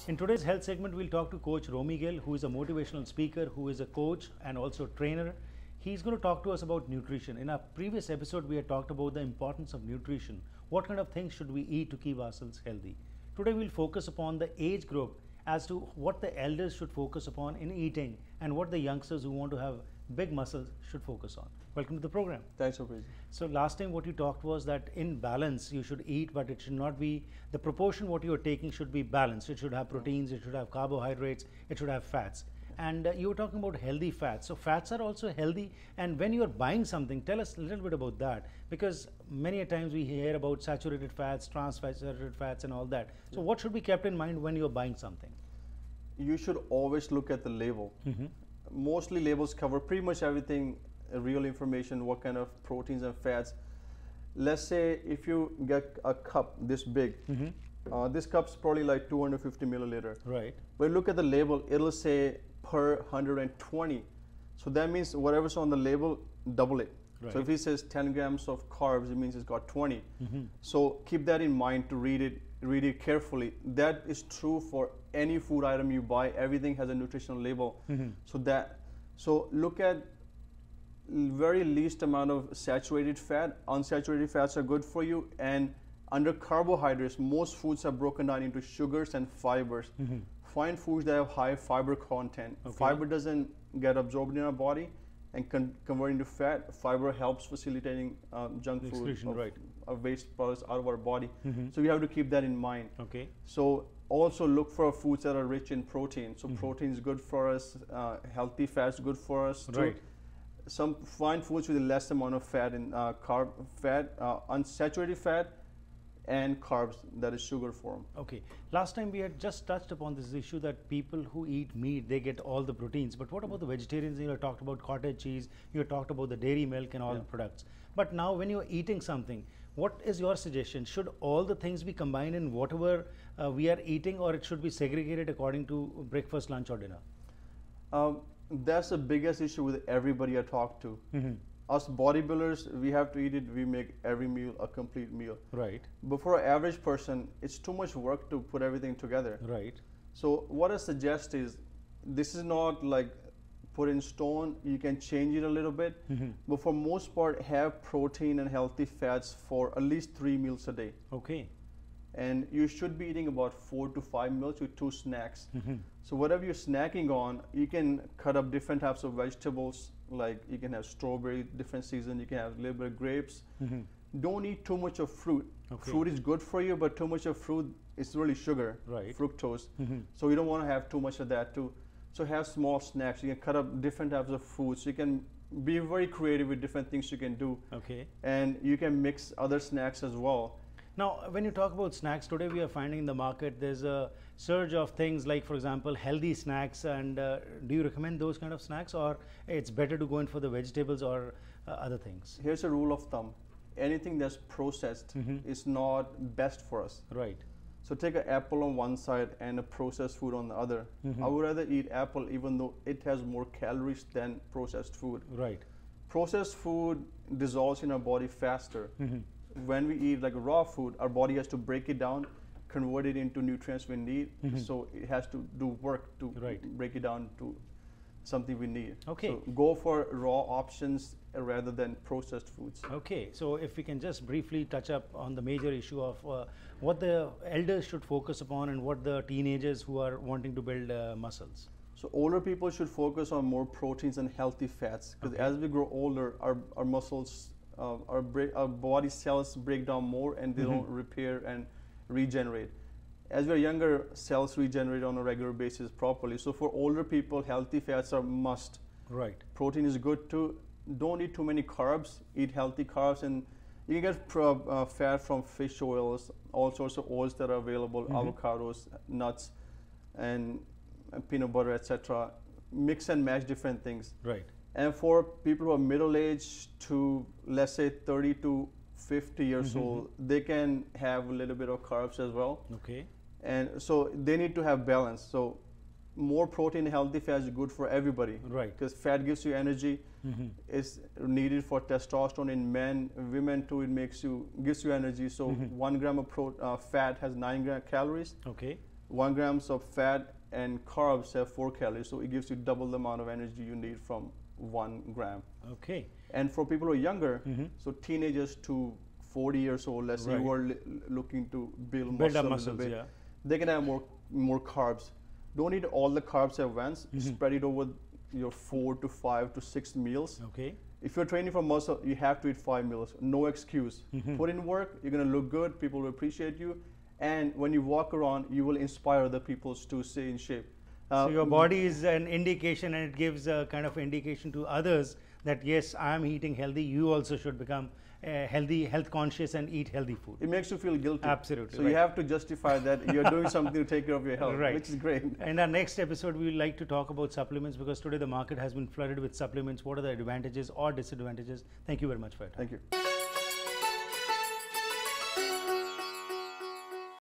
In today's health segment, we'll talk to Coach Romi Gill, who is a motivational speaker, who is a coach and also trainer. He's going to talk to us about nutrition. In our previous episode, we had talked about the importance of nutrition. What kind of things should we eat to keep ourselves healthy? Today, we'll focus upon the age group as to what the elders should focus upon in eating and what the youngsters who want to have big muscles should focus on. Welcome to the program. Thanks for praising. So last time what you talked was that in balance you should eat, but it should not be, the proportion what you are taking should be balanced. It should have proteins, it should have carbohydrates, it should have fats. And you were talking about healthy fats. So fats are also healthy, and when you are buying something, tell us a little bit about that, because many a times we hear about saturated fats, trans-saturated fats and all that. So what should be kept in mind when you are buying something? You should always look at the label. Mostly labels cover pretty much everything, real information, what kind of proteins and fats. Let's say if you get a cup this big, this cup's probably like 250 milliliter. Right. But look at the label, it'll say per 120. So that means whatever's on the label, double it. Right. So if it says 10 grams of carbs, it means it's got 20. So keep that in mind to read it carefully. That is true for any food item you buy. Everything has a nutritional label. So look at very least amount of saturated fat. Unsaturated fats are good for you, and under carbohydrates, most foods are broken down into sugars and fibers. Find foods that have high fiber content. Fiber doesn't get absorbed in our body and convert into fat. Fiber helps facilitating junk food, waste products out of our body. So we have to keep that in mind. So also look for foods that are rich in protein. So protein is good for us. Healthy fats good for us too. Find foods with less amount of fat in unsaturated fat and carbs, that is sugar form. Last time we had just touched upon this issue that people who eat meat, they get all the proteins. But what about the vegetarians? You talked about cottage cheese, you talked about the dairy milk and all the products. But now when you're eating something, what is your suggestion? Should all the things be combined in whatever we are eating, or it should be segregated according to breakfast, lunch or dinner? That's the biggest issue with everybody I talk to. Us bodybuilders, we have to eat it. We make every meal a complete meal. But for an average person, it's too much work to put everything together. So what I suggest is, this is not like put in stone. You can change it a little bit. But for most part, have protein and healthy fats for at least 3 meals a day. And you should be eating about 4 to 5 meals with 2 snacks. So whatever you're snacking on, you can cut up different types of vegetables. Like you can have strawberry, different season. You can have a little bit of grapes. Don't eat too much of fruit. Fruit is good for you, but too much of fruit is really sugar, fructose. So you don't want to have too much of that too. So have small snacks. You can cut up different types of foods. You can be very creative with different things you can do. And you can mix other snacks as well. Now, when you talk about snacks, today we are finding in the market there's a surge of things like, for example, healthy snacks. And do you recommend those kind of snacks, or it's better to go in for the vegetables or other things? Here's a rule of thumb. Anything that's processed is not best for us. So take an apple on one side and a processed food on the other. I would rather eat apple even though it has more calories than processed food. Processed food dissolves in our body faster. When we eat like raw food, our body has to break it down, convert it into nutrients we need. So it has to do work to break it down to something we need. So go for raw options rather than processed foods. So if we can just briefly touch up on the major issue of what the elders should focus upon and what the teenagers who are wanting to build muscles. So older people should focus on more proteins and healthy fats, because as we grow older, our muscles, our body cells break down more and they don't repair and regenerate. As we're younger, cells regenerate on a regular basis properly. So for older people, healthy fats are must. Protein is good too. Don't eat too many carbs. Eat healthy carbs, and you can get fat from fish oils, all sorts of oils that are available, avocados, nuts, and peanut butter, etc. Mix and match different things. And for people who are middle-aged to, let's say, 30 to 50 years old, they can have a little bit of carbs as well. And so they need to have balance. So more protein, healthy fats is good for everybody. Because fat gives you energy. It's needed for testosterone in men. Women too, gives you energy. So 1 gram of fat has 9 calories. 1 grams of fat and carbs have 4 calories, so it gives you double the amount of energy you need from 1 gram. Okay. And for people who are younger, so teenagers to 40 years old, let's say, who are looking to build up muscles, bit, they can have more carbs. Don't eat all the carbs at once. Spread it over your 4 to 5 to 6 meals. Okay. If you're training for muscle, you have to eat 5 meals. No excuse. Put in work. You're gonna look good. People will appreciate you. And when you walk around, you will inspire other people to stay in shape. So your body is an indication, and it gives a kind of indication to others that yes, I am eating healthy. You also should become healthy, health conscious, and eat healthy food. It makes you feel guilty. Absolutely. So you have to justify that you're doing something to take care of your health, which is great. In our next episode, we would like to talk about supplements, because today the market has been flooded with supplements. What are the advantages or disadvantages? Thank you very much for your time. Thank you.